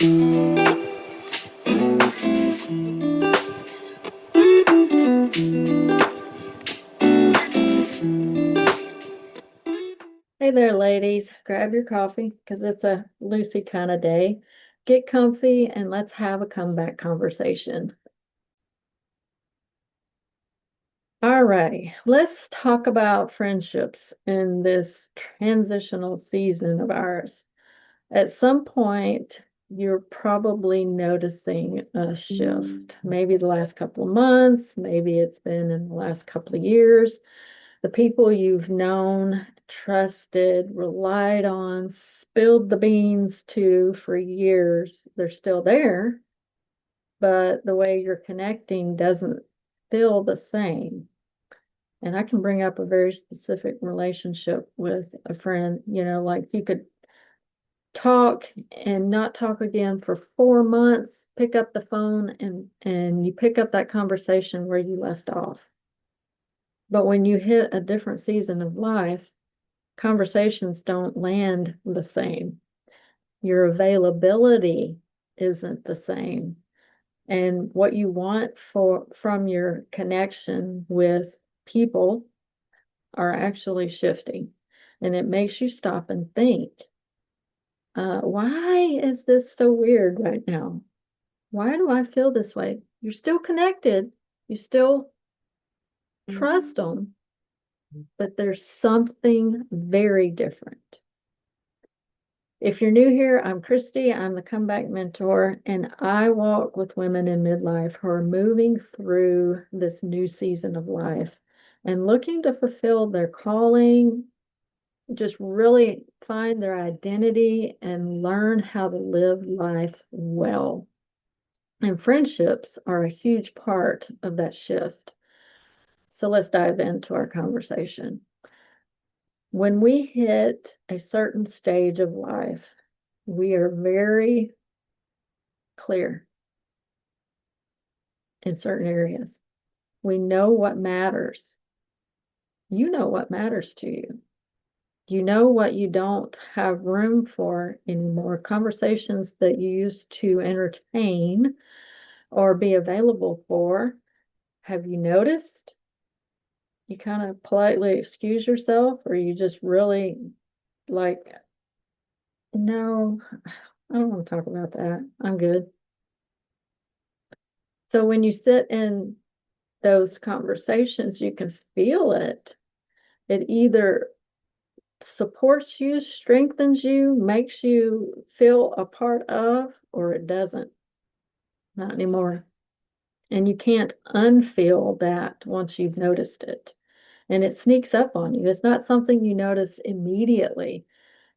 Hey there, ladies. Grab your coffee because it's a Lucy kind of day. Get comfy and let's have a comeback conversation. All righty, let's talk about friendships in this transitional season of ours. At some point, you're probably noticing a shift. Maybe the last couple of months, maybe it's been in the last couple of years. The people you've known, trusted, relied on, spilled the beans to for years, they're still there, but the way you're connecting doesn't feel the same. And I can bring up a very specific relationship with a friend, like you could talk and not talk again for 4 months, pick up the phone and you pick up that conversation where you left off. But when you hit a different season of life, conversations don't land the same. Your availability isn't the same. And what you want from your connection with people are actually shifting. And it makes you stop and think, why is this so weird right now? Why do I feel this way? You're still connected. You still trust them, but there's something very different. If you're new here, I'm Christy. I'm the comeback mentor, and I walk with women in midlife who are moving through this new season of life and looking to fulfill their calling, just really find their identity and learn how to live life well. And friendships are a huge part of that shift. So let's dive into our conversation. When we hit a certain stage of life, we are very clear in certain areas. We know what matters. You know what matters to you. You know what you don't have room for anymore. Conversations that you used to entertain or be available for. Have you noticed? You kind of politely excuse yourself, or you just really like, no, I don't want to talk about that. I'm good. So when you sit in those conversations, you can feel it. It either supports you, strengthens you, makes you feel a part of, or it doesn't. Not anymore. And you can't unfeel that once you've noticed it. And it sneaks up on you. It's not something you notice immediately.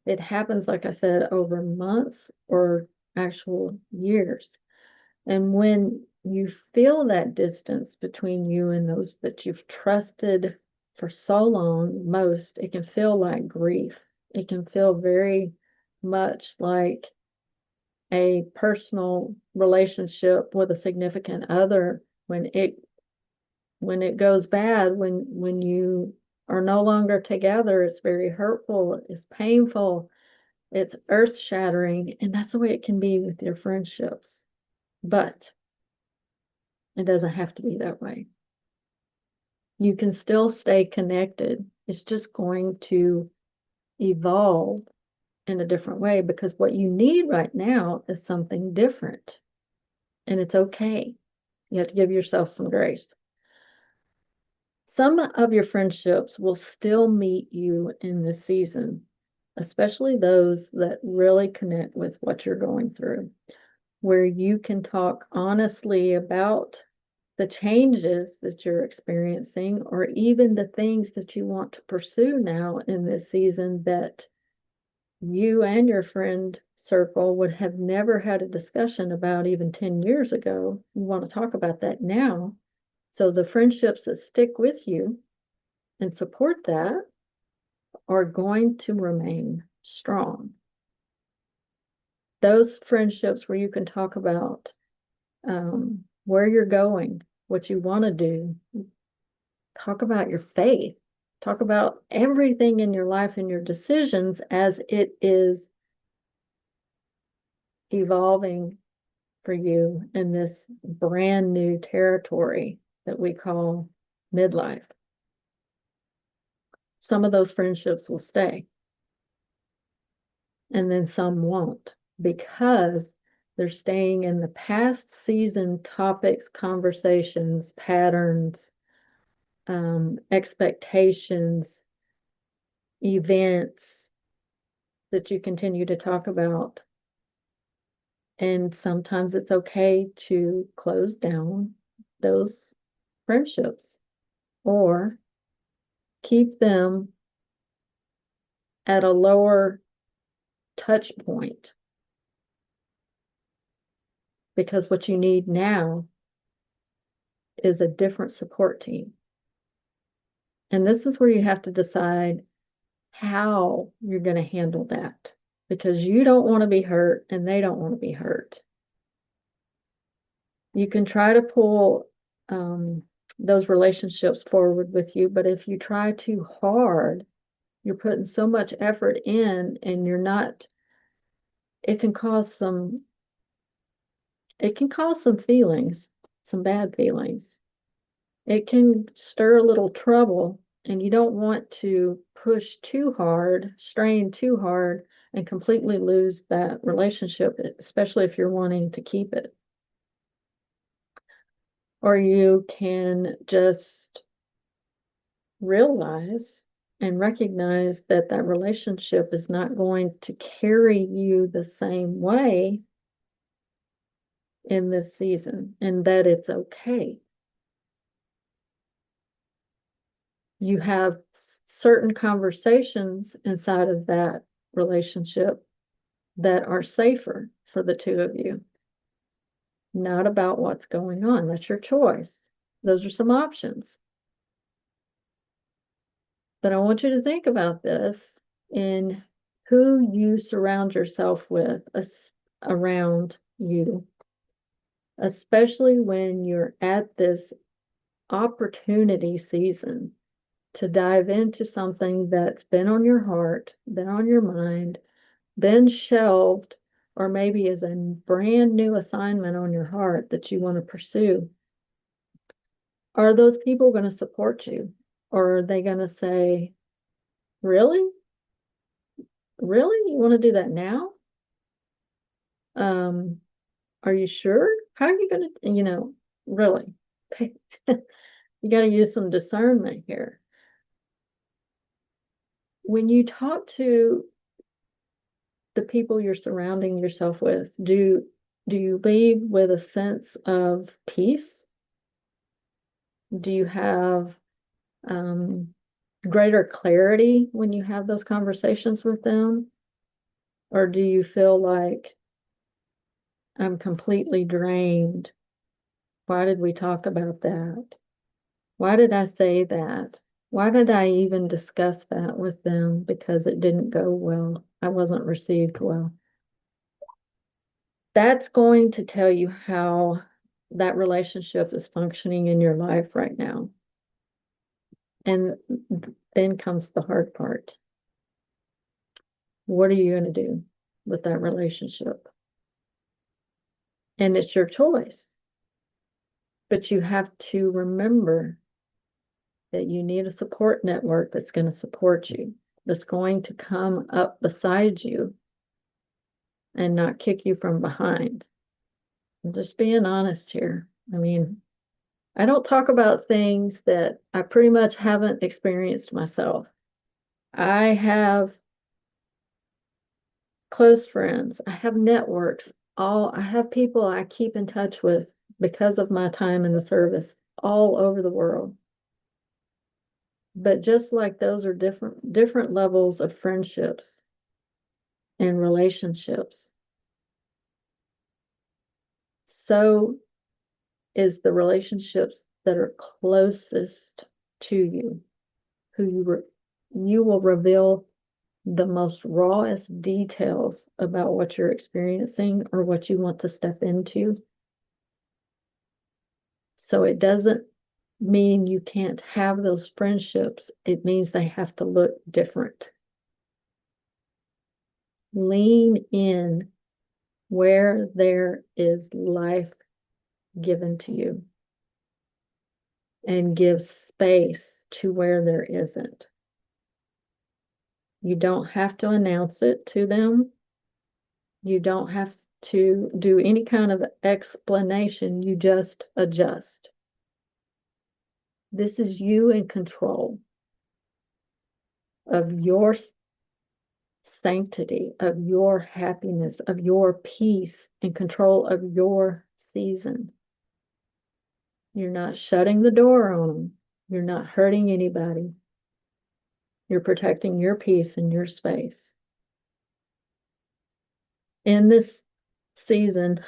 It happens, like I said, over months or actual years. And when you feel that distance between you and those that you've trusted for so long, it can feel like grief. It can feel very much like a personal relationship with a significant other when it goes bad, when you are no longer together. It's very hurtful, it's painful, it's earth shattering, and that's the way it can be with your friendships. But it doesn't have to be that way. You can still stay connected. It's just going to evolve in a different way because what you need right now is something different. And it's okay. You have to give yourself some grace. Some of your friendships will still meet you in this season, especially those that really connect with what you're going through, where you can talk honestly about the changes that you're experiencing, or even the things that you want to pursue now in this season that you and your friend circle would have never had a discussion about even 10 years ago. You want to talk about that now. So the friendships that stick with you and support that are going to remain strong. Those friendships where you can talk about where you're going, what you want to do, talk about your faith, talk about everything in your life and your decisions as it is evolving for you in this brand new territory that we call midlife. Some of those friendships will stay, and then some won't because they're staying in the past season topics, conversations, patterns, expectations, events that you continue to talk about. And sometimes it's okay to close down those friendships or keep them at a lower touch point, because what you need now is a different support team. And this is where you have to decide how you're going to handle that, because you don't want to be hurt and they don't want to be hurt. You can try to pull those relationships forward with you, but if you try too hard, you're putting so much effort in and you're not, it can cause some feelings, some bad feelings. It can stir a little trouble, and you don't want to push too hard, strain too hard, and completely lose that relationship, especially if you're wanting to keep it. Or you can just realize and recognize that that relationship is not going to carry you the same way in this season, and that it's okay. You have certain conversations inside of that relationship that are safer for the two of you, not about what's going on. That's your choice. Those are some options. But I want you to think about this in who you surround yourself with around you, especially when you're at this opportunity season to dive into something that's been on your heart, been on your mind, been shelved, or maybe is a brand new assignment on your heart that you want to pursue. Are those people going to support you? Or are they going to say, really? Really? You want to do that now? Are you sure? How are you going to, really? You got to use some discernment here. When you talk to the people you're surrounding yourself with, do you leave with a sense of peace? Do you have greater clarity when you have those conversations with them? Or do you feel like, I'm completely drained? Why did we talk about that? Why did I say that? Why did I even discuss that with them? Because it didn't go well. I wasn't received well. That's going to tell you how that relationship is functioning in your life right now. And then comes the hard part. What are you going to do with that relationship? And it's your choice. But you have to remember that you need a support network that's going to support you, that's going to come up beside you and not kick you from behind. I'm just being honest here. I mean, I don't talk about things that I pretty much haven't experienced myself. I have close friends, I have networks, I have people I keep in touch with because of my time in the service all over the world. But just like those are different levels of friendships and relationships, so is the relationships that are closest to you, who you will reveal the most rawest details about what you're experiencing or what you want to step into. So it doesn't mean you can't have those friendships. It means they have to look different. Lean in where there is life given to you and give space to where there isn't. You don't have to announce it to them. You don't have to do any kind of explanation. You just adjust. This is you in control of your sanctity, of your happiness, of your peace, in control of your season. You're not shutting the door on them. You're not hurting anybody. You're protecting your peace and your space. In this season,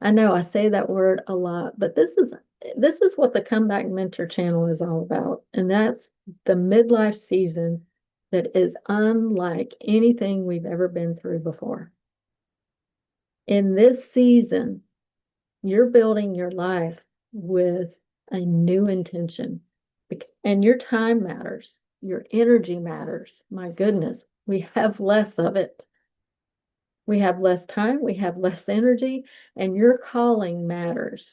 I know I say that word a lot, but this is what the Comeback Mentor channel is all about. And that's the midlife season that is unlike anything we've ever been through before. In this season, you're building your life with a new intention. And your time matters. Your energy matters. My goodness, we have less of it. We have less time, we have less energy, and your calling matters.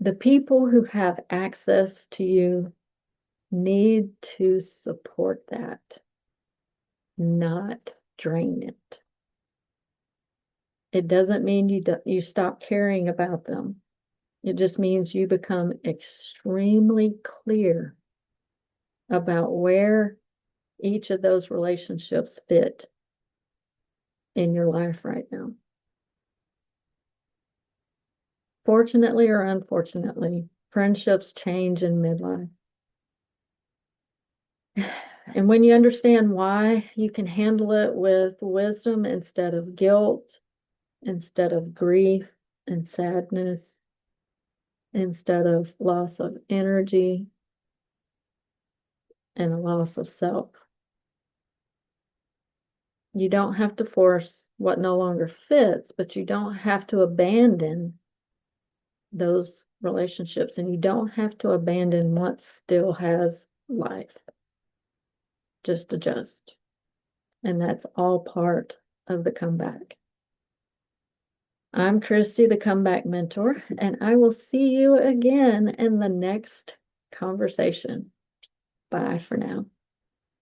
The people who have access to you need to support that, not drain it. It doesn't mean you stop caring about them. It just means you become extremely clear about where each of those relationships fit in your life right now. Fortunately or unfortunately, friendships change in midlife. And when you understand why, you can handle it with wisdom instead of guilt, instead of grief and sadness, instead of loss of energy and a loss of self. You don't have to force what no longer fits, but you don't have to abandon those relationships, and you don't have to abandon what still has life. Just adjust. And that's all part of the comeback. I'm Christy, the Comeback Mentor, and I will see you again in the next conversation. Bye for now.